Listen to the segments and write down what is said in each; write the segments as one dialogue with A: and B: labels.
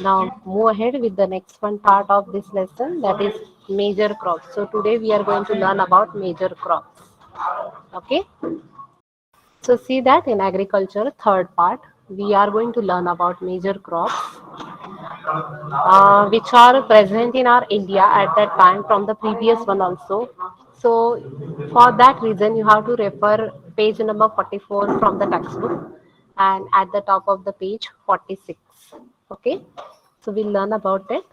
A: Now move ahead with the next one part of this lesson, that is major crops. So today we are going to learn about major crops. Okay. So see that in agriculture, third part, we are going to learn about major crops which are present in our India at that time from the previous one also. So for that reason, you have to refer page number 44 from the textbook and at the top of the page 46. Okay, so we'll learn about it.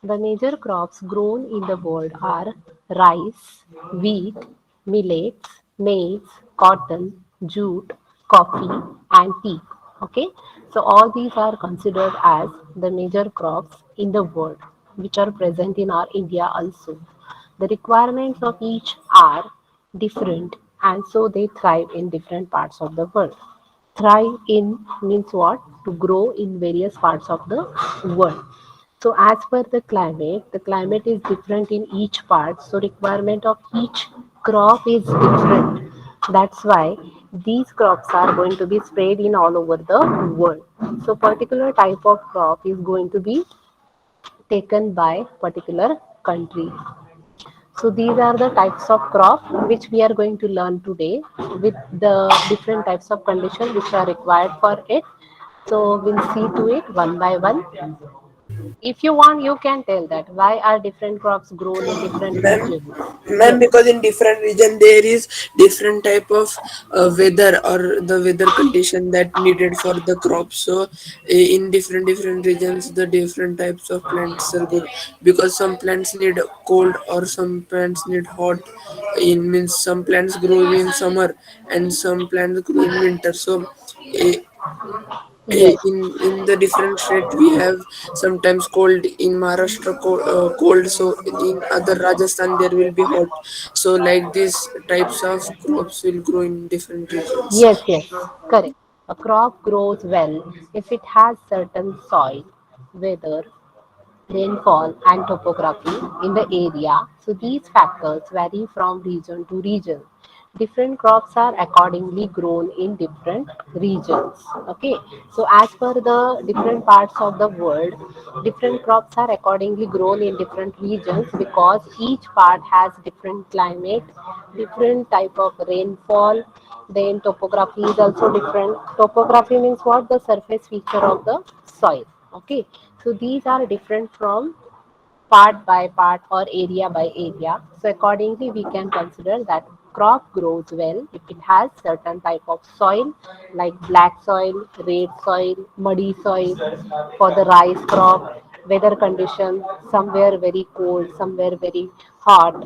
A: The major crops grown in the world are rice, wheat, millets, maize, cotton, jute, coffee, and tea. Okay, so all these are considered as the major crops in the world, which are present in our India also. The requirements of each are different, and so they thrive in different parts of the world. Thrive in means what? To grow in various parts of the world. So as per the climate is different in each part. So requirement of each crop is different. That's why these crops are going to be spread in all over the world. So particular type of crop is going to be taken by particular country. So these are the types of crop which we are going to learn today with the different types of conditions which are required for it. So we'll see to it one by one. If you want, you can tell that why are different crops grown in different
B: Ma'am,
A: regions.
B: ma'am,
A: Yes,
B: because in different region there is different type of weather or the weather condition that needed for the crops. So in different regions, the different types of plants are good because some plants need cold or some plants need hot. In means some plants grow in summer and some plants grow in winter. So eh,
A: yes,
B: in the different state we have sometimes cold in Maharashtra cold, so in other Rajasthan there will be hot, so like these types of crops will grow in different regions.
A: yes, correct. A crop grows well if it has certain soil, weather, rainfall, and topography in the area. So these factors vary from region to region. Different crops are accordingly grown in different regions. Okay, so as per the different parts of the world, different crops are accordingly grown in different regions because each part has different climate, different type of rainfall. Then topography is also different. Topography means what? The surface feature of the soil. Okay, so these are different from part by part or area by area. So accordingly, we can consider that crop grows well if it has certain type of soil like black soil, red soil, muddy soil for the rice crop, weather conditions, somewhere very cold, somewhere very hot,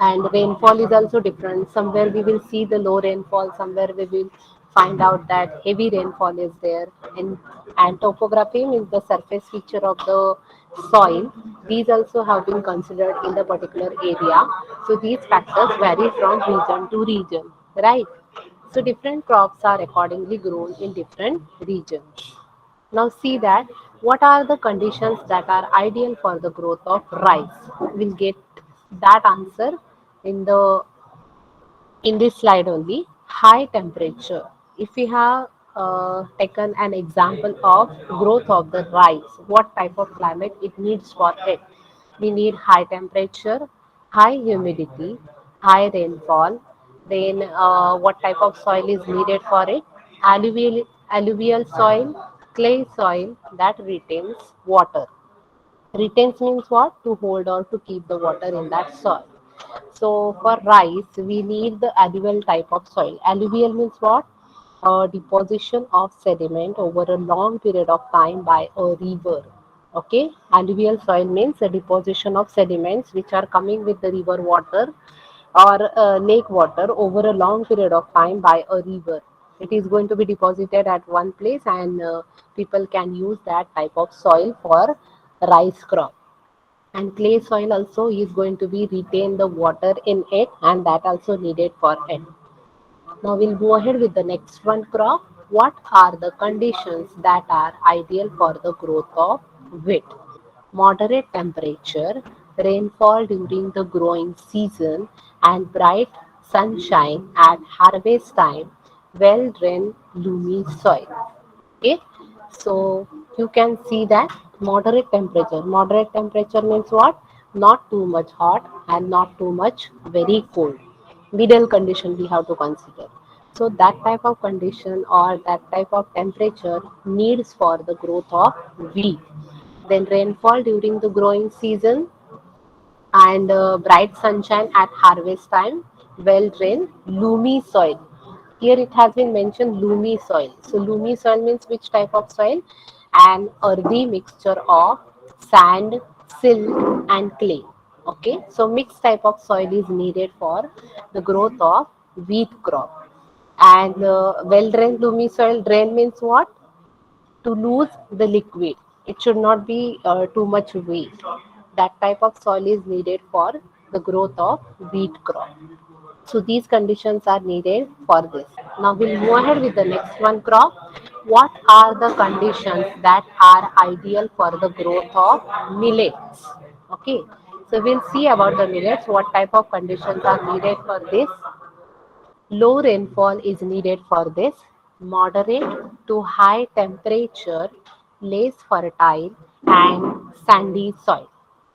A: and rainfall is also different. Somewhere we will see the low rainfall, somewhere we will find out that heavy rainfall is there. And topography means the surface feature of the soil. These also have been considered in the particular area. So these factors vary from region to region, right? So different crops are accordingly grown in different regions. Now see that what are the conditions that are ideal for the growth of rice. We'll get that answer in the in this slide only. High temperature. If we have taken an example of growth of the rice, what type of climate it needs for it? We need high temperature, high humidity, high rainfall. Then what type of soil is needed for it? Alluvial soil, clay soil that retains water. Retains means what? To hold or to keep the water in that soil. So for rice, we need the alluvial type of soil. Alluvial means what? A deposition of sediment over a long period of time by a river. Okay, alluvial soil means a deposition of sediments which are coming with the river water or lake water over a long period of time by a river. It is going to be deposited at one place, and people can use that type of soil for rice crop. And clay soil also is going to be retain the water in it, and that also needed for it. Now we'll go ahead with the next one crop. What are the conditions that are ideal for the growth of wheat? Moderate temperature, rainfall during the growing season, and bright sunshine at harvest time, well drained loamy soil. Okay, so you can see that moderate temperature. Moderate temperature means what? Not too much hot and not too much very cold. Middle condition we have to consider. So that type of condition or that type of temperature needs for the growth of wheat. Then rainfall during the growing season and bright sunshine at harvest time, well drained, loomy soil. Here it has been mentioned loomy soil. So loomy soil means which type of soil? An earthy mixture of sand, silt and clay. Okay, so mixed type of soil is needed for the growth of wheat crop. And well drained loomy soil, drain means what? To lose the liquid. It should not be too much weight. That type of soil is needed for the growth of wheat crop. So these conditions are needed for this. Now we'll move ahead with the next one crop. What are the conditions that are ideal for the growth of millets? Okay. So we'll see about the millets, what type of conditions are needed for this. Low rainfall is needed for this. Moderate to high temperature, less fertile and sandy soil.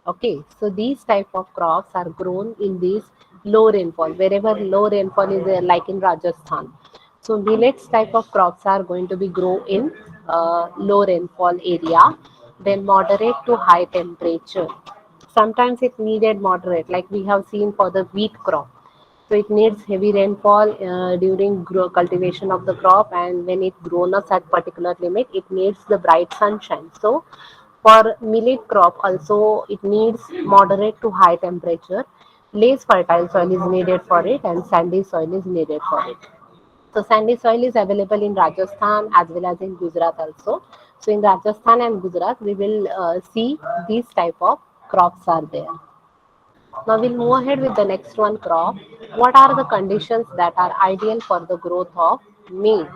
A: Okay, so these type of crops are grown in this low rainfall. Wherever low rainfall is there, like in Rajasthan. So millets type of crops are going to be grown in low rainfall area. Then moderate to high temperature. Sometimes it needed moderate, like we have seen for the wheat crop. So it needs heavy rainfall during cultivation of the crop, and when it grown up at particular limit, it needs the bright sunshine. So for millet crop also it needs moderate to high temperature. Less fertile soil is needed for it, and sandy soil is needed for it. So sandy soil is available in Rajasthan as well as in Gujarat also. So in Rajasthan and Gujarat, we will see these type of crops are there. Now we'll move ahead with the next one crop. What are the conditions that are ideal for the growth of maize?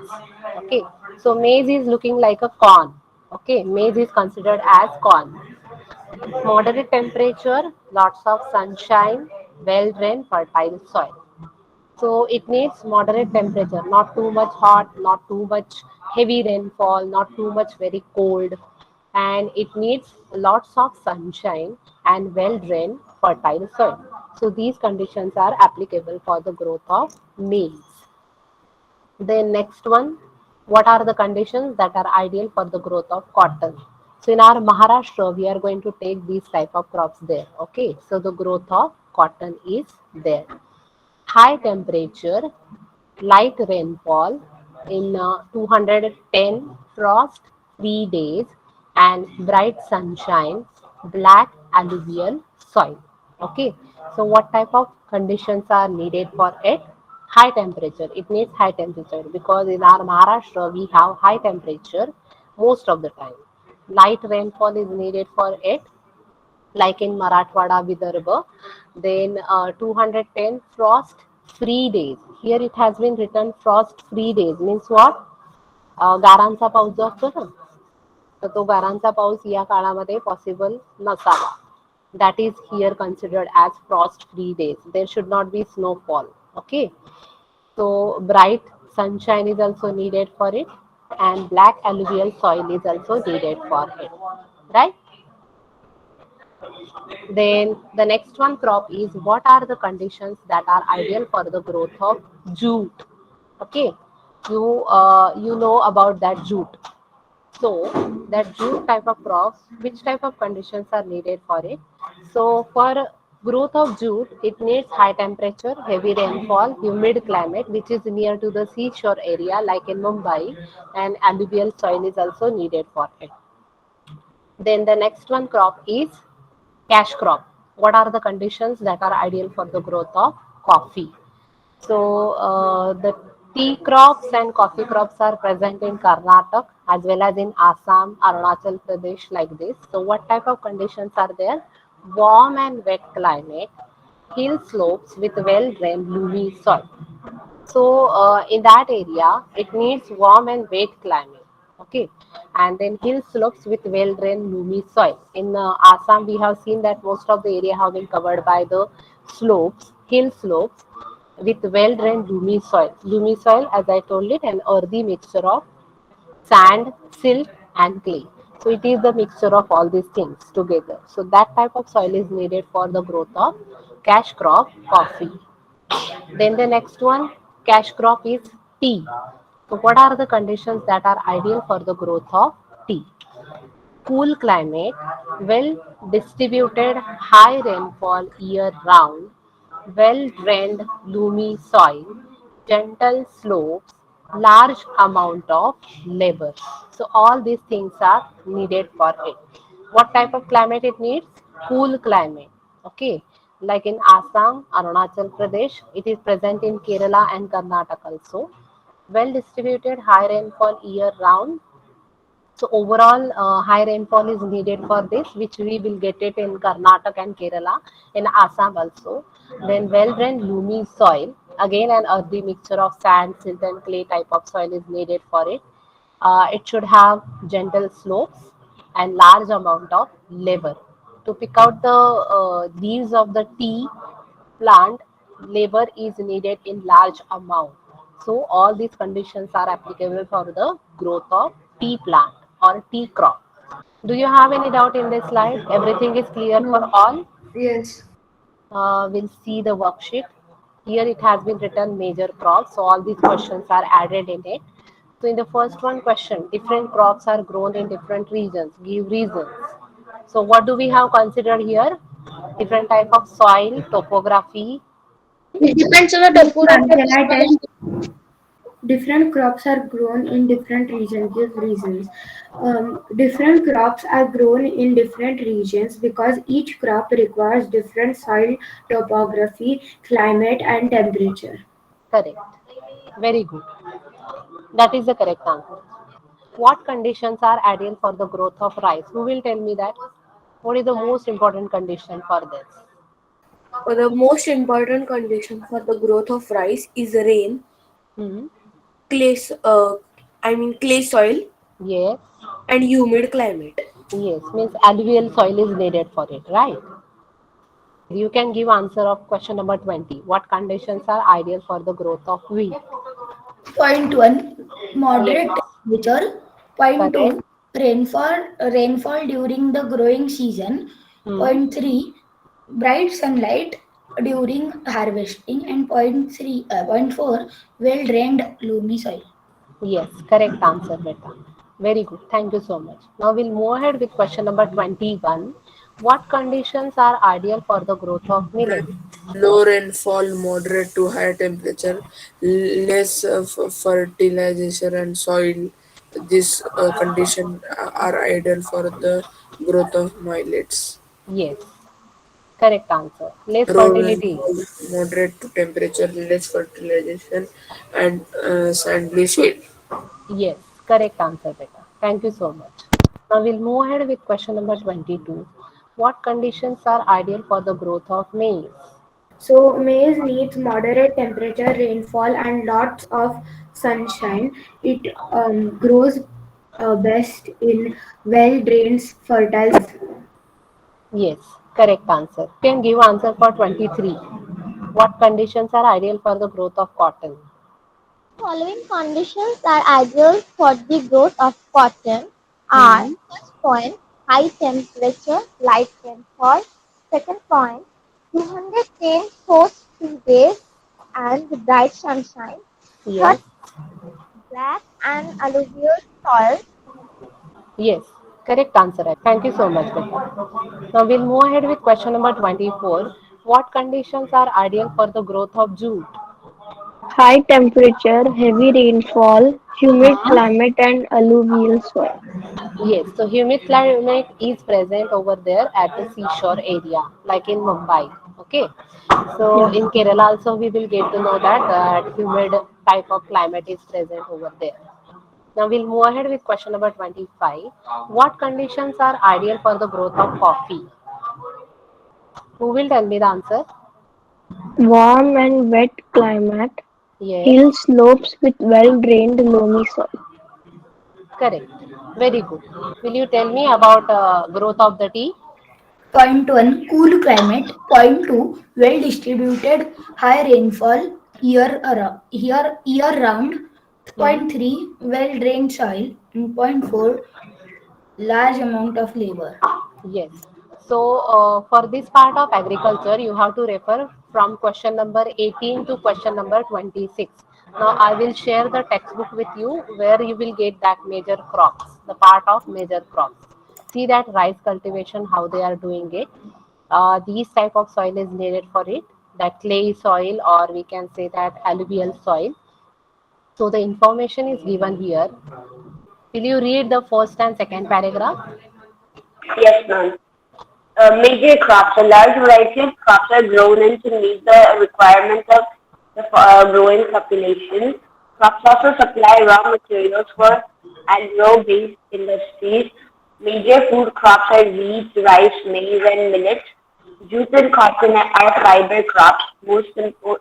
A: Okay, so maize is looking like a corn. Okay, maize is considered as corn. Moderate temperature, lots of sunshine, well drained, fertile soil. So it needs moderate temperature, not too much hot, not too much heavy rainfall, not too much very cold. And it needs lots of sunshine and well drained fertile soil. So these conditions are applicable for the growth of maize. Then next one, what are the conditions that are ideal for the growth of cotton? So in our Maharashtra, we are going to take these type of crops there. Okay, so the growth of cotton is there. High temperature, light rainfall in 210 frost free days and bright sunshine, black alluvial soil. Okay, so what type of conditions are needed for it? High temperature. It needs high temperature because in our Maharashtra we have high temperature most of the time. Light rainfall is needed for it, like in Marathwada, Vidarbha. Then 210 frost free days. Here it has been written frost free days means what? गारांचा पाऊस जो असतो ना, तर तो गारांचा पाऊस या काळामध्ये possible नसावा. That is here considered as frost free days. There should not be snowfall. Okay. So bright sunshine is also needed for it, and black alluvial soil is also needed for it. Right? Then the next one crop is what are the conditions that are ideal for the growth of jute? Okay, you know about that jute. So that jute type of crops, which type of conditions are needed for it? So for growth of jute, it needs high temperature, heavy rainfall, humid climate, which is near to the seashore area like in Mumbai, and alluvial soil is also needed for it. Then the next one crop is cash crop. What are the conditions that are ideal for the growth of coffee? So the tea crops and coffee crops are present in Karnataka as well as in Assam, Arunachal Pradesh like this. So what type of conditions are there? Warm and wet climate, hill slopes with well drained loamy soil. So in that area, it needs warm and wet climate. Okay, and then hill slopes with well-drained loamy soil. In Assam, we have seen that most of the area have been covered by the slopes, hill slopes with well-drained loamy soil. Loamy soil, as I told it, an earthy mixture of sand, silt, and clay. So it is the mixture of all these things together. So that type of soil is needed for the growth of cash crop coffee. Then the next one, cash crop is tea. So what are the conditions that are ideal for the growth of tea? Cool climate, well distributed high rainfall year round, well drained loamy soil, gentle slopes, large amount of labor. So all these things are needed for it. What type of climate it needs? Cool climate. Okay. Like in Assam, Arunachal Pradesh, it is present in Kerala and Karnataka also. Well distributed high rainfall year round, so overall, high rainfall is needed for this, which we will get it in Karnataka and Kerala, in Assam also. Then well-drained loamy soil, again an earthy mixture of sand, silt, and clay type of soil is needed for it. It should have gentle slopes and large amount of labor. To pick out the leaves of the tea plant, labor is needed in large amount. So all these conditions are applicable for the growth of tea plant or tea crop. Do you have any doubt in this slide? Everything is clear for
C: No.
A: all?
C: Yes.
A: We'll see the worksheet. Here it has been written major crops, so all these questions are added in it. So in the first one question, different crops are grown in different regions. Give reasons. So what do we have considered here? Different type of soil, topography.
D: It depends on the
C: Yes,
D: topography
C: ma'am.
D: of
C: Can
D: the
C: I
D: soil
C: tell?
D: and
C: Different crops are grown in different regions. Give reasons. Different crops are grown in different regions because each crop requires different soil topography, climate, and temperature.
A: Correct. Very good. That is the correct answer. What conditions are ideal for the growth of rice? Who will tell me that? What is the most important condition for this?
B: The most important condition for the growth of rice is rain,
A: Hmm.
B: clay, clay soil,
A: Yes.
B: and humid climate.
A: Yes. Means alluvial soil is needed for it, right? You can give answer of question number 20. What conditions are ideal for the growth of wheat?
D: point one,
A: Yes.
D: moderate temperature. Point
A: Correct.
D: two, rainfall during the growing season.
A: Hmm.
D: Point three, bright sunlight during harvesting. And point four, well drained loamy soil.
A: Yes. Correct answer, beta. Very good. Thank you so much. Now we'll move ahead with question number 21. What conditions are ideal for the growth of millet?
B: Low rainfall, moderate to high temperature, less fertilization and soil. These conditions are ideal for the growth of millets.
A: Yes. Correct answer. Less
B: Low
A: fertility.
B: rainfall, moderate to temperature, less fertilization, and sandy soil.
A: Yes, correct answer, Beta. Thank you so much. Now we'll move ahead with question number 22. What conditions are ideal for the growth of maize?
C: So maize needs moderate temperature, rainfall, and lots of sunshine. It grows best in well-drained, fertile soil.
A: Yes, correct answer. Can give answer for 23. What conditions are ideal for the growth of cotton?
E: Following conditions are ideal for the growth of cotton are:
A: Hmm.
E: first point, high temperature, light rainfall; second point, 210 forced 3 days and bright sunshine; third,
A: Yes,
E: black and alluvial soil.
A: yes, correct answer. Thank you so much, Beta. Now we'll move ahead with question number 24. What conditions are ideal for the growth of jute?
F: High temperature, heavy rainfall, humid climate and alluvial soil.
A: Yes, so humid climate is present over there at the seashore area, like in Mumbai. Okay, so
F: Yeah.
A: in Kerala also we will get to know that humid type of climate is present over there. Now we'll move ahead with question number 25. What conditions are ideal for the growth of coffee? Who will tell me the answer?
F: Warm and wet climate,
A: Yes,
F: hill slopes with well drained loamy soil.
A: correct. Very good. Will you tell me about growth of the tea?
D: Point one, cool climate. Point two, well distributed, high rainfall year round.
A: Hmm.
D: Point three, well drained soil. And point four, large amount of labor.
A: Yes. So, for this part of agriculture, you have to refer from question number 18 to question number 26. Now, I will share the textbook with you where you will get that major crops, the part of major crops. See that rice cultivation, how they are doing it. These type of soil is needed for it, that clay soil, or we can say that alluvial soil. So, the information is given here. Will you read the first and second paragraph?
G: Yes, ma'am. Major crops. A large variety of crops are grown in to meet the requirements of the growing population. Crops also supply raw materials for agro-based industries. Major food crops are wheat, rice, maize, and millets. Jute and cotton are fiber crops. Most important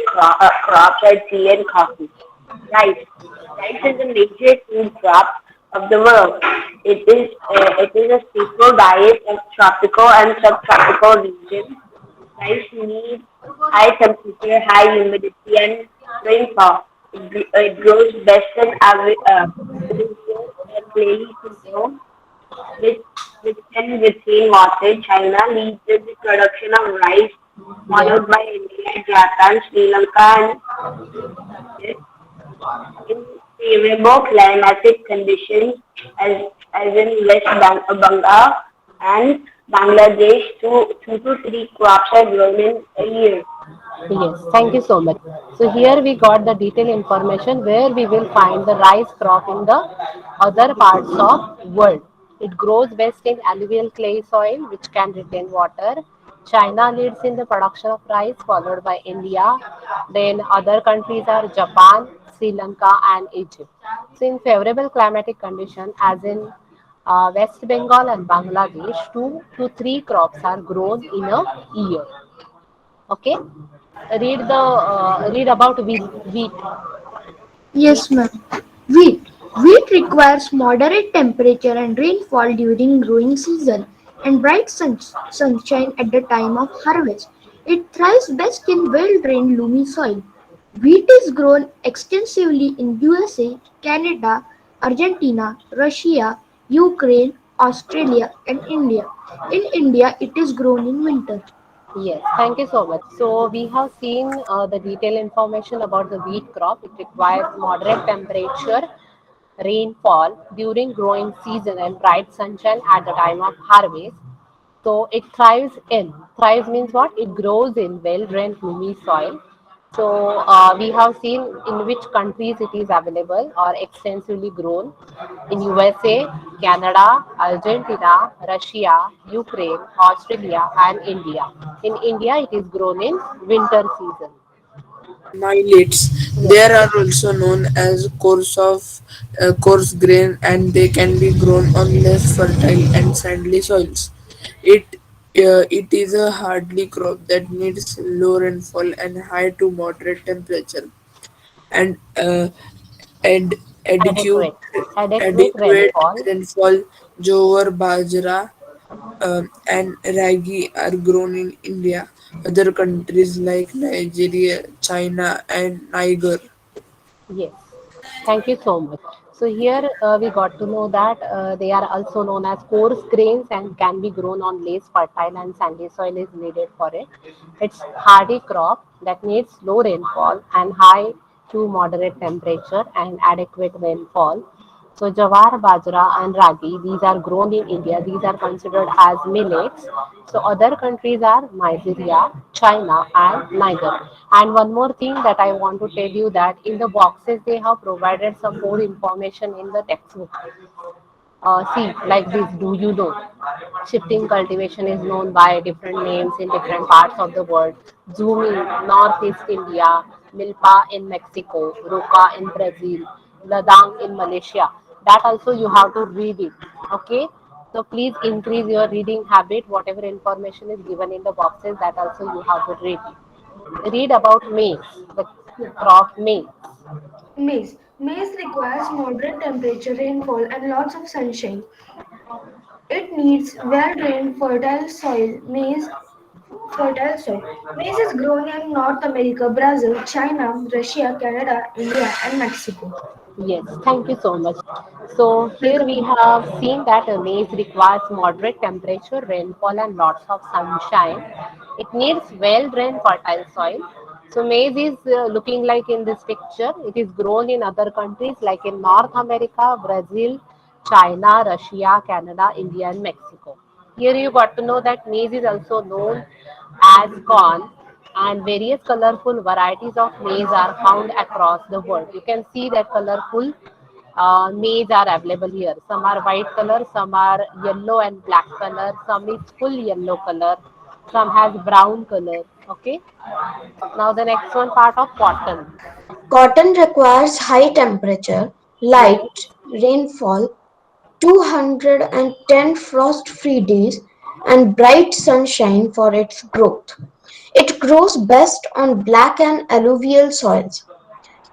G: crops are tea and coffee. Rice. Rice is a major food crop of the world. It is a staple diet of tropical and subtropical regions. Rice needs high temperature, high humidity, and rainfall. It grows best in Alluvial clay soil, which, which can retain water. China leads in the production of rice,
A: Yes.
G: followed by India, Japan, Sri Lanka, and Egypt. In favorable climatic conditions as in Bengal and Bangladesh, two to three crops are grown in a year.
A: Yes, thank you so much. So here we got the detailed information where we will find the rice crop in the other parts of world. It grows best in alluvial clay soil which can retain water. China leads in the production of rice followed by India. Then other countries are Japan, Sri Lanka and Egypt. So in favorable climatic condition as in West Bengal and Bangladesh, 2 to 3 crops are grown in a year. Okay, read about wheat.
C: Yes, ma'am. Wheat. Wheat requires moderate temperature and rainfall during growing season and bright sunshine at the time of harvest. It thrives best in well-drained loamy soil. Wheat is grown extensively in USA, Canada, Argentina, Russia, Ukraine, Australia, and India. In India, it is grown in winter.
A: Yes, thank you so much. So we have seen the detailed information about the wheat crop. It requires moderate temperature, rainfall during growing season, and bright sunshine at the time of harvest. So it thrives means what? It grows in well-drained loamy soil. So we have seen in which countries it is available or extensively grown in USA, Canada, Argentina, Russia, Ukraine, Australia, and India. In India, it is grown in winter season.
B: Millets. They
A: Yes.
B: are also known as coarse grain, and they can be grown on less fertile and sandy soils. It is a hardy crop that needs low rainfall and high to moderate temperature, and ad, adequate
A: Adequate. Adequate
B: adequate
A: rainfall.
B: rainfall. Jowar, bajra, and ragi are grown in India. Other countries like Nigeria, China, and Niger.
A: Yes, thank you so much. So here we got to know that they are also known as coarse grains and can be grown on less fertile and sandy soil is needed for it. It's hardy crop that needs low rainfall and high to moderate temperature and adequate rainfall. So jawar, bajra, and ragi, these are grown in India. These are considered as millets. So other countries are Nigeria, China, and Niger. And one more thing that I want to tell you that in the boxes they have provided some more information in the textbook. See, like this, do you know? Shifting cultivation is known by different names in different parts of the world. Zumi, Northeast India, Milpa in Mexico, Roca in Brazil, Ladang in Malaysia. That also you have to read it. Okay? So please increase your reading habit. Whatever information is given in the boxes, that also you have to read it. Read about maize, the
C: Yeah.
A: crop maize.
C: Maize. Maize requires moderate temperature, rainfall, and lots of sunshine. It needs well-drained, fertile soil. Maize is grown in North America, Brazil, China, Russia, Canada, India, and Mexico.
A: Yes, thank you so much. So here we have seen that maize requires moderate temperature, rainfall, and lots of sunshine. It needs well-drained, fertile soil. So maize is looking like in this picture. It is grown in other countries like in North America, Brazil, China, Russia, Canada, India, and Mexico. Here you got to know that maize is also known as corn, and various colorful varieties of maize are found across the world. You can see that colorful maize are available here. Some are white color, some are yellow and black color, some is full yellow color, some has brown color. Okay. Now the next one part of cotton.
C: Cotton requires high temperature,
A: Yes.
C: light rainfall, 210 frost-free days, and bright sunshine for its growth. It grows best on black and alluvial soils.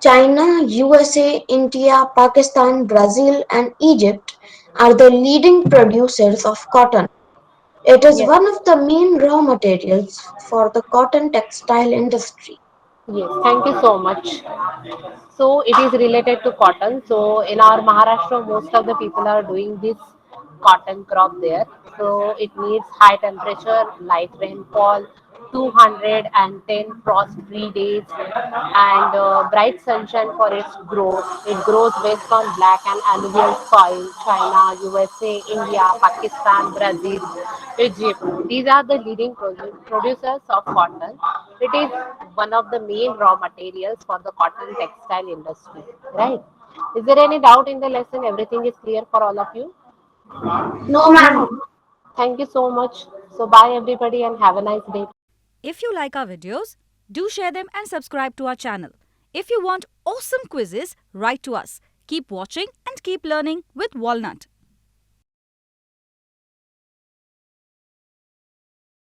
C: China, USA, India, Pakistan, Brazil, and Egypt are the leading producers of cotton. It is
A: Yes.
C: one of the main raw materials for the cotton textile industry.
A: Yes. Thank you so much. So it is related to cotton. So in our Maharashtra, most of the people are doing this cotton crop there. So it needs high temperature, light rainfall, 210 frost-free days, and bright sunshine for its growth. It grows based on black and alluvial soil. China, USA, India, Pakistan, Brazil, Egypt. These are the leading producers of cotton. It is one of the main raw materials for the cotton textile industry, right? Is there any doubt in the lesson? Everything is clear for all of you?
C: No, ma'am.
A: Thank you so much. So, bye everybody and have a nice day.
H: If you like our videos, do share them and subscribe to our channel. If you want awesome quizzes, write to us. Keep watching and keep learning with Walnut.